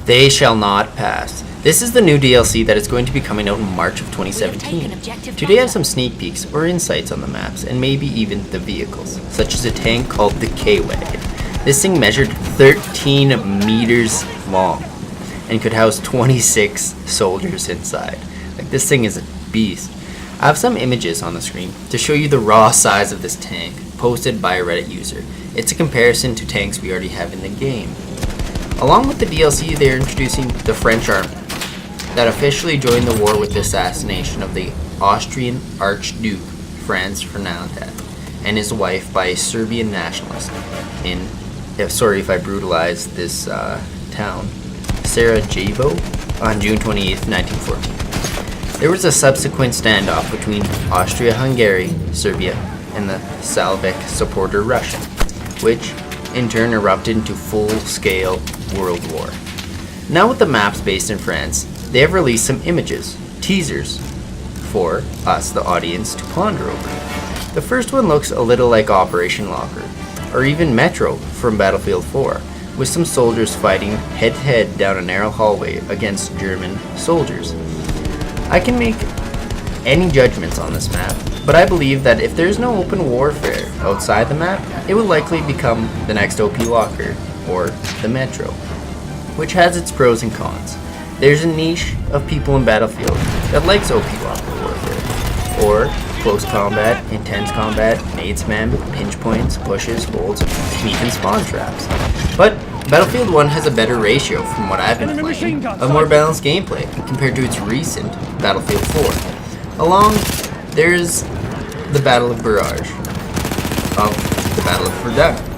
They Shall Not Pass. This is the new DLC that is going to be coming out in March of 2017. Today I have some sneak peeks or insights on the maps and maybe even the vehicles, such as a tank called the K-Wagon. This thing measured 13 meters long and could house 26 soldiers inside. Like, this thing is a beast. I have some images on the screen to show you the raw size of this tank, posted by a Reddit user. It's a comparison to tanks we already have in the game. Along with the DLC, they're introducing the French army that officially joined the war with the assassination of the Austrian Archduke Franz Ferdinand and his wife by a Serbian nationalist in, sorry if I brutalized this town, Sarajevo, on June 28, 1914. There was a subsequent standoff between Austria-Hungary, Serbia, and the Slavic supporter Russia, which in turn erupted into full-scale World War. Now with the maps based in France, they have released some images, teasers, for us, the audience, to ponder over. The first one looks a little like Operation Locker, or even Metro from Battlefield 4, with some soldiers fighting head-to-head down a narrow hallway against German soldiers. I can make any judgments on this map, but I believe that if there's no open warfare outside the map, it will likely become the next OP Locker, or the Metro, which has its pros and cons. There's a niche of people in Battlefield that likes OP Locker warfare, or close combat, intense combat, nade spam, pinch points, pushes, holds, and even spawn traps. But Battlefield 1 has a better ratio from what I've been playing, a more balanced gameplay compared to its recent Battlefield 4. Along, there's the Battle of Barrage, of the Battle of Verdun,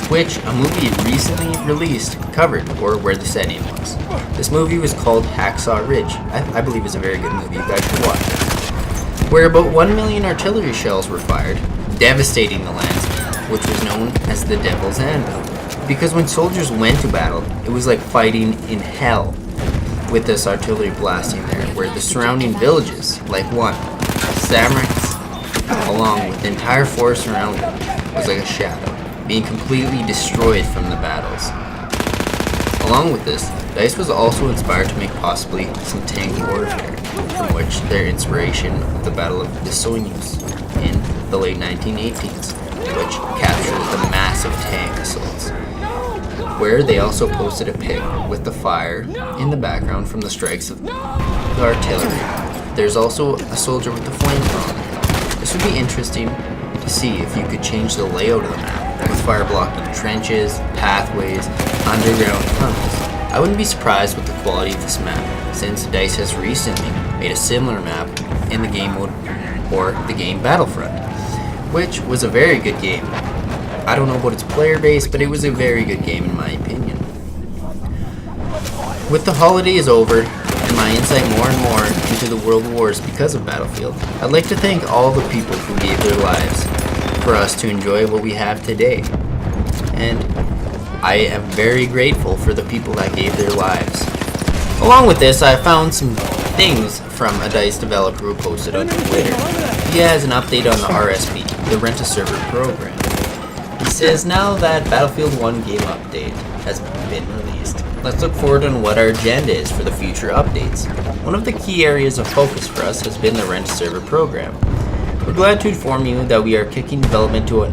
which a movie recently released covered, or where the setting was. This movie was called Hacksaw Ridge. I believe it's a very good movie, you guys should watch it. Where about 1 million artillery shells were fired, devastating the landscape, which was known as the Devil's Anvil. Because when soldiers went to battle, it was like fighting in hell, with this artillery blasting there, where the surrounding villages, like one, Samrix, along with the entire forest around it, was like a shadow, being completely destroyed from the battles. Along with this, DICE was also inspired to make possibly some tank warfare, from which their inspiration of the Battle of the Soyuz in the late 1918s, which captures the massive tank assaults, where they also posted a pic with the fire in the background from the strikes of the artillery. There's also a soldier with the flamethrower. This would be interesting to see if you could change the layout of the map, with fire blocking trenches, pathways, underground tunnels. I wouldn't be surprised with the quality of this map, since DICE has recently made a similar map in the game mode, or the game Battlefront, which was a very good game. I don't know about its player base, but it was a very good game in my opinion. With the holidays over, and my insight more and more into the world wars because of Battlefield, I'd like to thank all the people who gave their lives for us to enjoy what we have today. And I am very grateful for the people that gave their lives. Along with this, I found some things from a DICE developer who posted on Twitter. He has an update on the RSP, the Rent-A-Server program. He says now that Battlefield 1 game update has been released, let's look forward on what our agenda is for the future updates. One of the key areas of focus for us has been the Rent-A-Server program. We're glad to inform you that we are kicking development to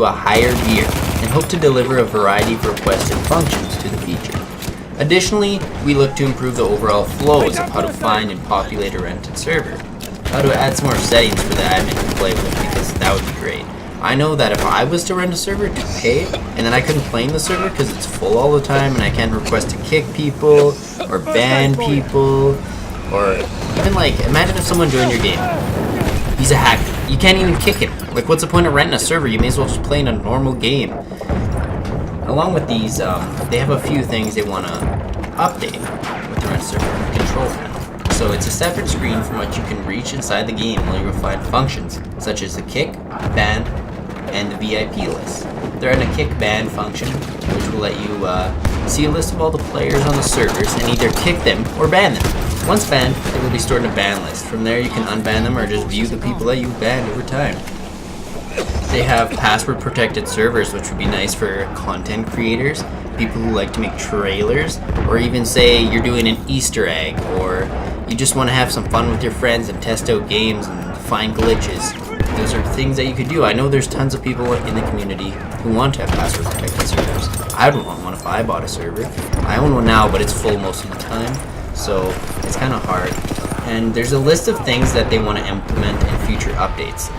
a higher gear and hope to deliver a variety of requested functions to the feature. Additionally, we look to improve the overall flows of how to find and populate a rented server, how to add some more settings for the admin to play with, because that would be great. I know that if I was to rent a server to pay, and then I couldn't play in the server because it's full all the time and I can't request to kick people, or ban people, or even like, imagine if someone joined your game. He's a hacker. You can't even kick him. Like, what's the point of renting a server? You may as well just play in a normal game. Along with these, they have a few things they want to update with the Rent-A-Server control panel. So it's a separate screen from which you can reach inside the game while you refine functions, such as the kick, ban, and the VIP list. They're in a kick ban function, which will let you see a list of all the players on the servers and either kick them or ban them. Once banned, they will be stored in a ban list. From there, you can unban them or just view the people that you banned over time. They have password protected servers, which would be nice for content creators, people who like to make trailers, or even say you're doing an Easter egg, or you just want to have some fun with your friends and test out games and find glitches. Those are things that you could do. I know there's tons of people in the community who want to have password protected servers. I would want one if I bought a server. I own one now, but it's full most of the time, so it's kind of hard. And there's a list of things that they want to implement in future updates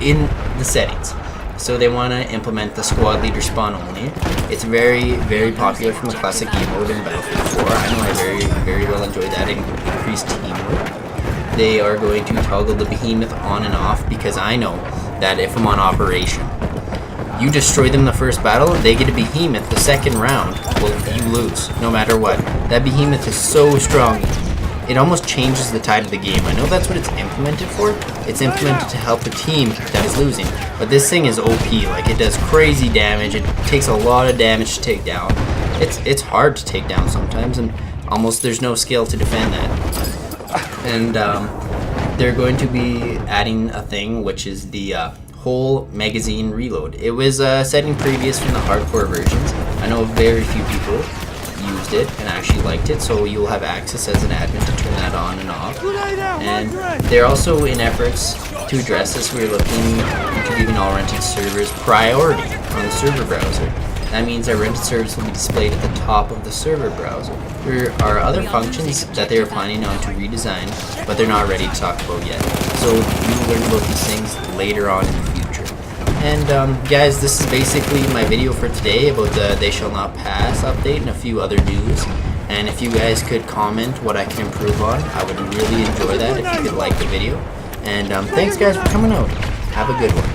in the settings. So they want to implement the squad leader spawn only. It's very, very popular from the classic game mode in Battlefield 4. I know I very well enjoy that increased teamwork. They are going to toggle the behemoth on and off, because I know that if I'm on operation, you destroy them the first battle, they get a behemoth the second round, well, you lose, no matter what. That behemoth is so strong, it almost changes the tide of the game. I know that's what it's implemented for. It's implemented to help the team that is losing. But this thing is OP, like it does crazy damage, it takes a lot of damage to take down. It's hard to take down sometimes, and almost there's no skill to defend that. And they're going to be adding a thing, which is the whole magazine reload. It was a setting previous from the hardcore versions. I know very few people used it and actually liked it, so you'll have access as an admin to turn that on and off. And they're also in efforts to address this. We're looking into giving all rented servers priority on the server browser. That means that rented servers will be displayed at the top of the server browser. There are other functions that they are planning on to redesign, but they're not ready to talk about yet. So you will learn about these things later on in the future. And guys, this is basically my video for today about the They Shall Not Pass update and a few other news. And if you guys could comment what I can improve on, I would really enjoy that if you could like the video. And thanks guys for coming out. Have a good one.